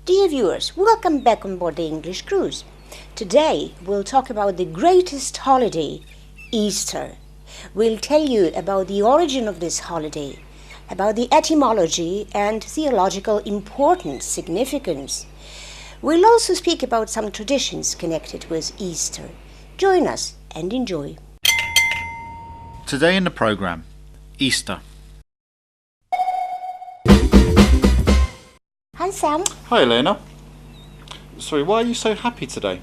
Dear viewers, welcome back on board the English cruise. Today we'll talk about the greatest holiday, Easter. We'll tell you about the origin of this holiday, about the etymology and theological importance, significance. We'll also speak about some traditions connected with Easter. Join us and enjoy. Today in the programme, Easter. Hi Sam. Hi Elena. Sorry, why are you so happy today?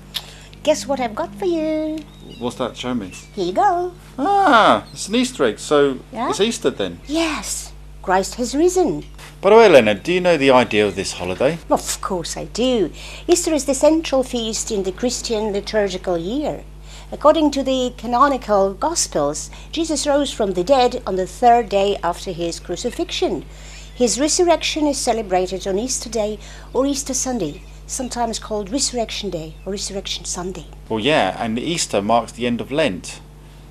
Guess what I've got for you? What's that? Show me. Here you go. Ah, it's an Easter egg, so Yeah? It's Easter then. Yes, Christ has risen. By the way, Elena, do you know the idea of this holiday? Of course I do. Easter is the central feast in the Christian liturgical year. According to the canonical Gospels, Jesus rose from the dead on the third day after his crucifixion. His resurrection is celebrated on Easter Day or Easter Sunday, sometimes called Resurrection Day or Resurrection Sunday. Well, yeah, and Easter marks the end of Lent,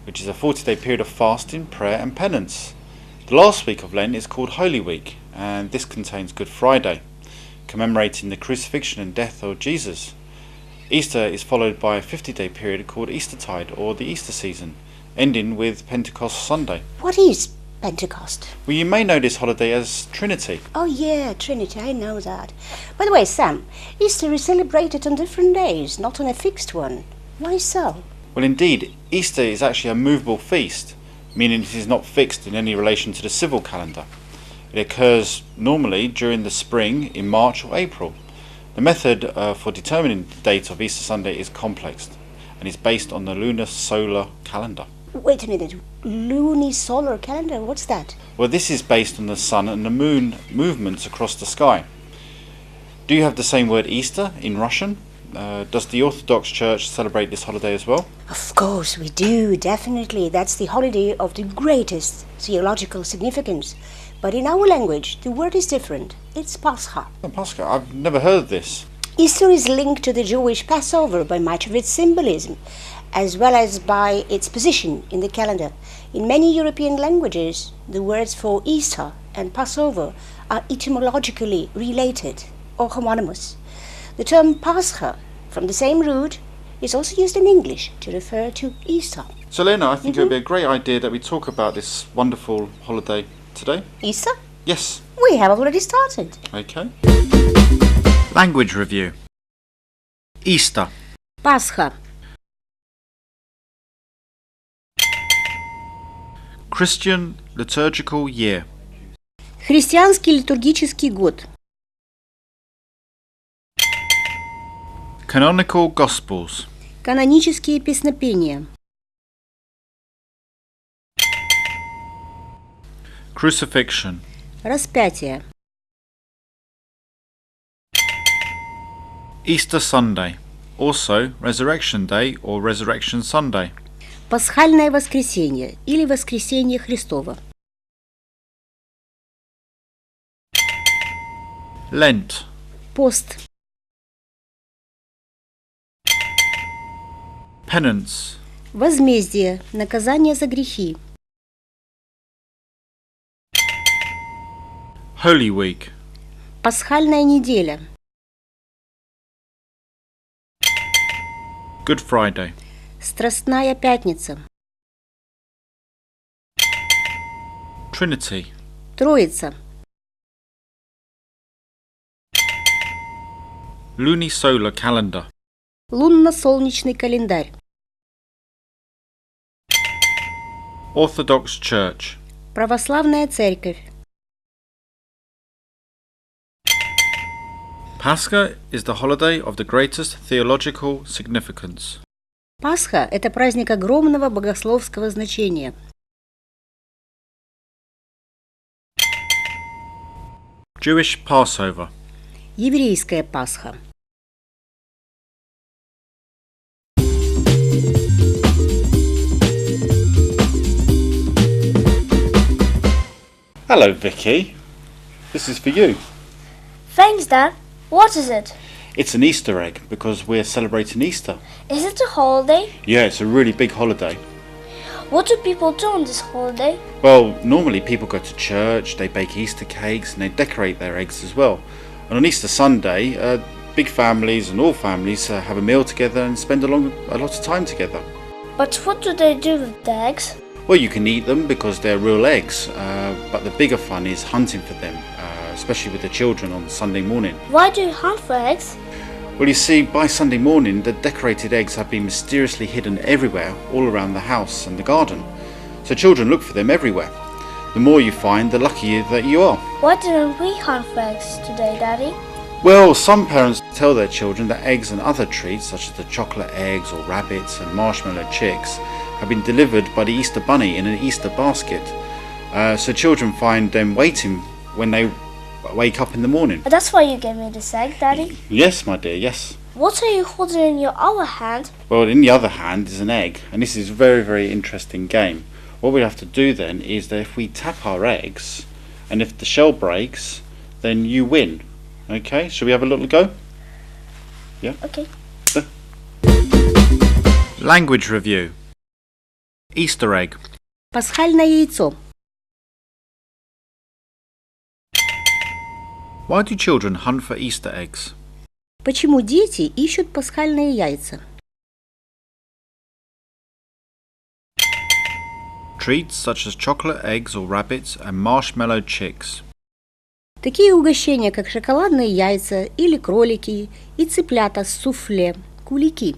which is a 40-day period of fasting, prayer and penance. The last week of Lent is called Holy Week, and this contains Good Friday, commemorating the crucifixion and death of Jesus. Easter is followed by a 50-day period called Eastertide or the Easter season, ending with Pentecost Sunday. What is Pentecost? Well, you may know this holiday as Trinity. Oh yeah, Trinity, I know that. By the way, Sam, Easter is celebrated on different days, not on a fixed one. Why so? Well, indeed, Easter is actually a movable feast, meaning it is not fixed in any relation to the civil calendar. It occurs normally during the spring in March or April. The method for determining the date of Easter Sunday is complex and is based on the lunar solar calendar. Wait a minute, lunisolar calendar, what's that? Well, this is based on the sun and the moon movements across the sky. Do you have the same word Easter in Russian? Does the Orthodox Church celebrate this holiday as well? Of course we do, definitely. That's the holiday of the greatest theological significance. But in our language, the word is different. It's Pascha. Oh, Pascha, I've never heard of this. Easter is linked to the Jewish Passover by much of its symbolism, as well as by its position in the calendar. In many European languages, the words for Easter and Passover are etymologically related or homonymous. The term Pascha, from the same root, is also used in English to refer to Easter. So, Lena, I think it would be a great idea that we talk about this wonderful holiday today. Easter? Yes. We have already started. Okay. Language review. Easter. Pascha. Christian liturgical year. Христианский литургический год. Canonical Gospels. Канонические песнопения. Crucifixion. Распятие. Easter Sunday. Also Resurrection Day or Resurrection Sunday. Пасхальное воскресенье или воскресенье Христово. Lent. Пост. Penance. Возмездие. Наказание за грехи. Holy Week. Пасхальная неделя. Good Friday. Страстная пятница. Trinity. Троица. Lunisolar calendar. Лунно-солнечный календарь. Orthodox Church. Православная церковь. Pascha is the holiday of the greatest theological significance. Пасха – это праздник огромного богословского значения. Jewish Passover. Еврейская Пасха. Hello, Vicky. This is for you. Thanks, Dad. What is it? It's an Easter egg because we're celebrating Easter. Is it a holiday? Yeah, it's a really big holiday. What do people do on this holiday? Well, normally people go to church, they bake Easter cakes and they decorate their eggs as well. And on Easter Sunday, big families and all families have a meal together and spend a lot of time together. But what do they do with the eggs? Well, you can eat them because they're real eggs, but the bigger fun is hunting for them, especially with the children on Sunday morning. Why do you hunt for eggs? Well, you see, by Sunday morning, the decorated eggs have been mysteriously hidden everywhere, all around the house and the garden. So children look for them everywhere. The more you find, the luckier that you are. Why didn't we hunt for eggs today, Daddy? Well, some parents tell their children that eggs and other treats, such as the chocolate eggs or rabbits and marshmallow chicks, have been delivered by the Easter Bunny in an Easter basket. So children find them waiting when they wake up in the morning. That's why you gave me this egg, Daddy? Yes, my dear, yes. What are you holding in your other hand? Well, in the other hand is an egg, and this is a very, very interesting game. What we have to do then is that if we tap our eggs, and if the shell breaks, then you win. Okay, shall we have a little go? Yeah? Okay. Language review. Easter egg. Пасхальное яйцо. Why do children hunt for Easter eggs? Почему дети ищут пасхальные яйца? Treats such as chocolate eggs or rabbits and marshmallow chicks. Такие угощения, как шоколадные яйца или кролики и цыплята с суфле, кулики.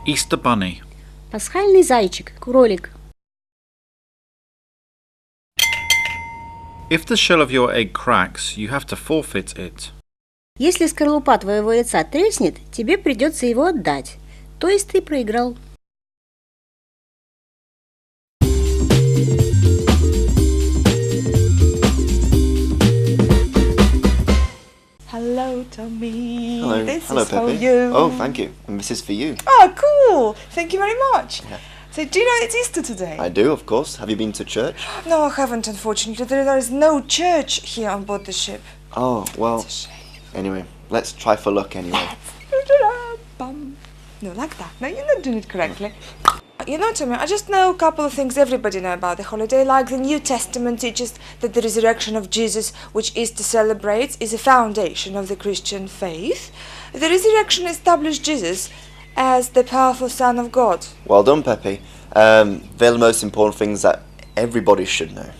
Easter bunny. Пасхальный зайчик, кролик. If the shell of your egg cracks, you have to forfeit it. Если скорлупа твоего яйца треснет, тебе придется его отдать. То есть ты проиграл. Hello, Tommy. Hello. This Hello, is for Pepe. you. Oh, thank you. And this is for you. Oh, cool. Thank you very much. Yeah. So, do you know it's Easter today? I do, of course. Have you been to church? No, I haven't, unfortunately. There is no church here on board the ship. Oh, well, It's a shame. anyway, let's try for luck anyway. Bum. No, like that. No, you're not doing it correctly. You know, Tommy, I just know a couple of things everybody know about the holiday, like the New Testament teaches that the resurrection of Jesus, which Easter celebrates, is a foundation of the Christian faith. The resurrection established Jesus as the powerful Son of God. Well done, Pepe. They're the most important things that everybody should know.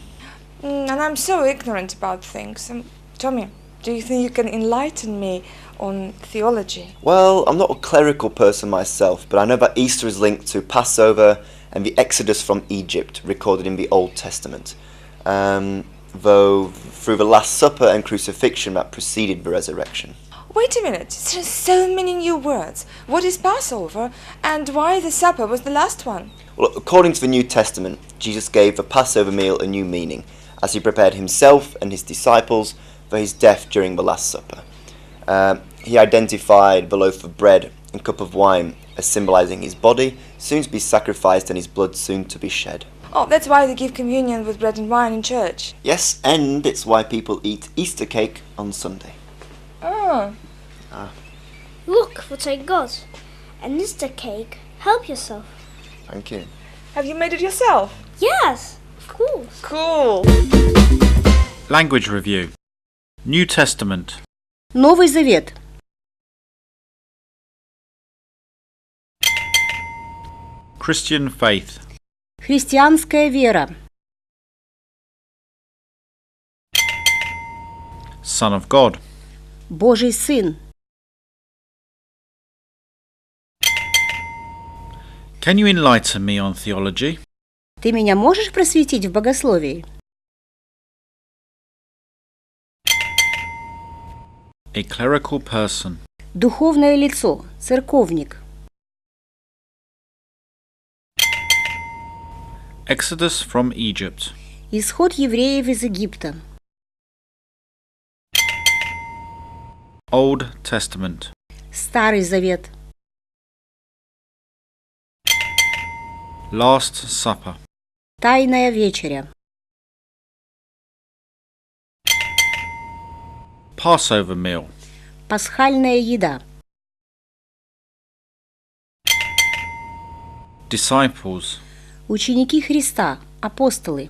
And I'm so ignorant about things. Tommy, do you think you can enlighten me on theology? Well, I'm not a clerical person myself, but I know that Easter is linked to Passover and the Exodus from Egypt, recorded in the Old Testament, though through the Last Supper and crucifixion that preceded the resurrection. Wait a minute, there's so many new words. What is Passover, and why the supper was the last one? Well, according to the New Testament, Jesus gave the Passover meal a new meaning, as he prepared himself and his disciples for his death during the Last Supper. He identified the loaf of bread and cup of wine as symbolizing his body, soon to be sacrificed and his blood soon to be shed. Oh, that's why they give communion with bread and wine in church. Yes, and it's why people eat Easter cake on Sunday. Oh. Look what I got. An Easter cake. Help yourself. Thank you. Have you made it yourself? Yes, of course. Cool. Language review. New Testament. Новый Завет. Christian faith. Христианская вера. Son of God. Божий Сын. Can you enlighten me on theology? Ты меня можешь просветить в богословии? A clerical person. Духовное лицо, церковник. Exodus from Egypt. Исход евреев из Египта. Old Testament. Старый Завет. Last Supper. Тайная вечеря. Passover meal. Пасхальная еда. Disciples. Ученики Христа, апостолы.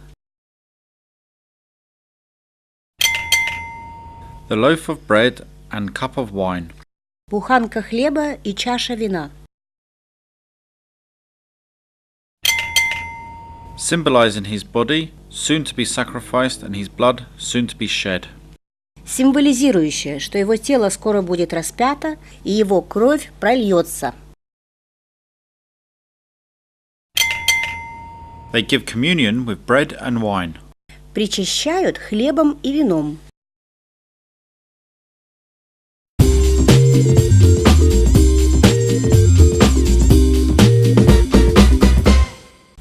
The loaf of bread and cup of wine. Буханка хлеба и чаша вина. Symbolizing his body, soon to be sacrificed, and his blood, soon to be shed. Символизирующее, что его тело скоро будет распято и его кровь прольется. They give communion with bread and wine. Причащают хлебом и вином.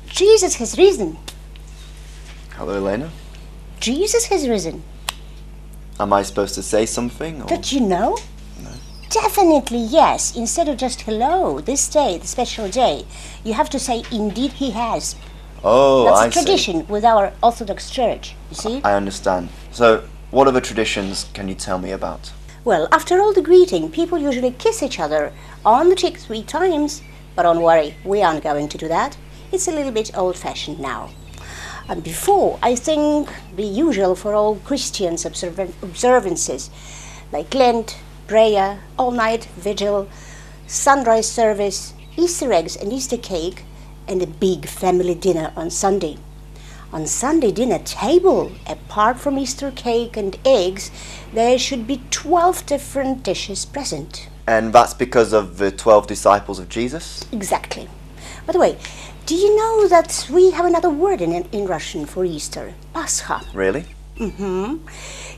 Jesus has risen. Hello, Elena. Jesus has risen. Am I supposed to say something? Or? Did you know? No. Definitely yes. Instead of just hello, this day, the special day, you have to say indeed he has. Oh, That's I a tradition see. with our Orthodox Church, you see? I understand. So, what other traditions can you tell me about? Well, after all the greeting, people usually kiss each other on the cheek 3 times. But don't worry, we aren't going to do that. It's a little bit old-fashioned now. And before, I think the usual for all Christians observances, like Lent, prayer, all-night vigil, sunrise service, Easter eggs and Easter cake, and a big family dinner on Sunday. On Sunday dinner table, apart from Easter cake and eggs, there should be 12 different dishes present. And that's because of the 12 disciples of Jesus? Exactly. By the way, do you know that we have another word in Russian for Easter? Pascha. Really? Mm-hmm.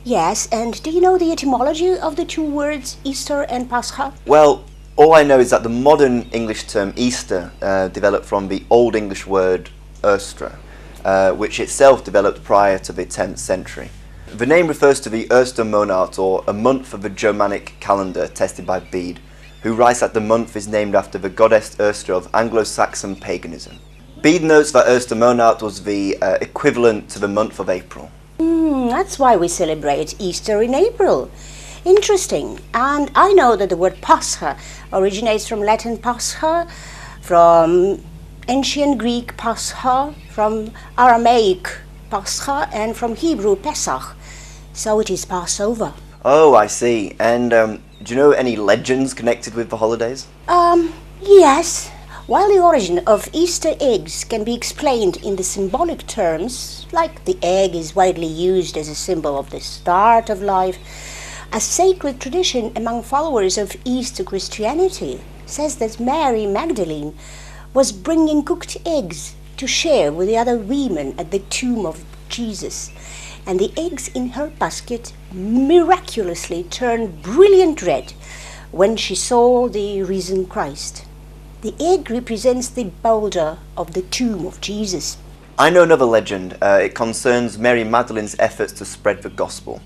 Yes, and do you know the etymology of the 2 words Easter and Pascha? Well, all I know is that the modern English term Easter developed from the Old English word Erstra, which itself developed prior to the 10th century. The name refers to the Monat, or a month of the Germanic calendar attested by Bede, who writes that the month is named after the goddess Erstra of Anglo-Saxon paganism. Bede notes that Monat was the equivalent to the month of April. That's why we celebrate Easter in April. Interesting. And I know that the word Pascha originates from Latin Pascha, from ancient Greek Pascha, from Aramaic Pascha, and from Hebrew Pesach. So it is Passover. Oh, I see. And do you know any legends connected with the holidays? Yes. While the origin of Easter eggs can be explained in the symbolic terms, like the egg is widely used as a symbol of the start of life, a sacred tradition among followers of Easter Christianity says that Mary Magdalene was bringing cooked eggs to share with the other women at the tomb of Jesus, and the eggs in her basket miraculously turned brilliant red when she saw the risen Christ. The egg represents the boulder of the tomb of Jesus. I know another legend. It concerns Mary Magdalene's efforts to spread the gospel.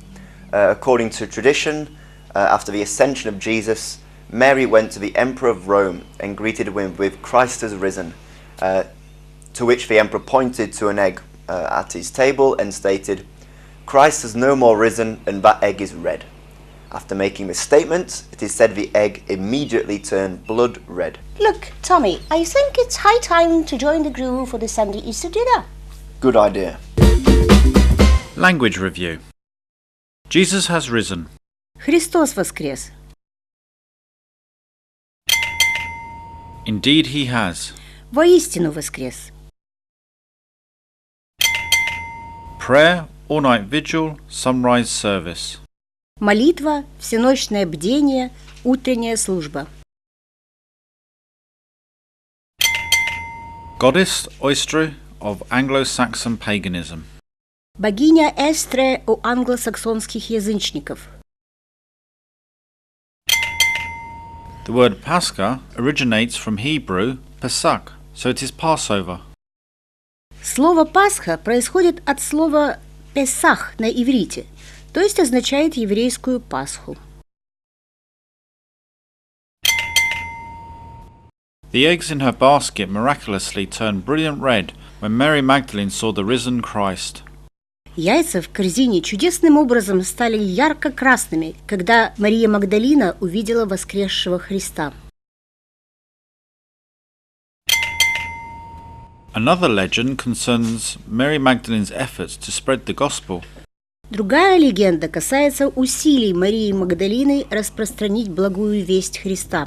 According to tradition, after the ascension of Jesus, Mary went to the Emperor of Rome and greeted him with Christ has risen, to which the Emperor pointed to an egg at his table and stated, Christ has no more risen and that egg is red. After making this statement, it is said the egg immediately turned blood red. Look, Tommy, I think it's high time to join the crew for the Sunday Easter dinner. Good idea. Language review. Jesus has risen. Христос воскрес. Indeed he has. Воистину воскрес. Prayer, all-night vigil, sunrise service. Молитва, всеночное бдение, утренняя служба. Goddess Oyster of Anglo-Saxon paganism. Богиня Эстре у англосаксонских язычников. The word Pascha originates from Hebrew Pesach, so it is Passover. Слово Пасха происходит от слова Песах на иврите, то есть означает еврейскую Пасху. The eggs in her basket miraculously turned brilliant red when Mary Magdalene saw the risen Christ. Яйца в корзине чудесным образом стали ярко-красными, когда Мария Магдалина увидела воскресшего Христа. Another legend concerns Mary Magdalene's efforts to spread the gospel. Другая легенда касается усилий Марии Магдалины распространить благую весть Христа.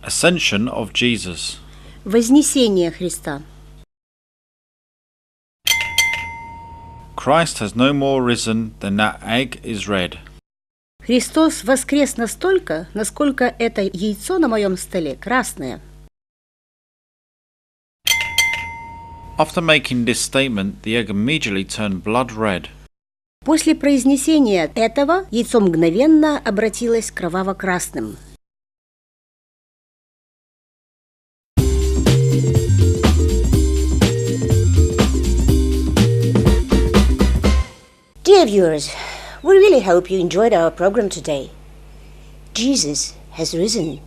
Ascension of Jesus. Вознесение Христа. Christ has no more risen than that egg is red. Христос воскрес настолько, насколько это яйцо на моем столе красное. After making this statement, the egg immediately turned blood red. После произнесения этого яйцо мгновенно обратилось кроваво-красным. Dear viewers, we really hope you enjoyed our program today. Jesus has risen.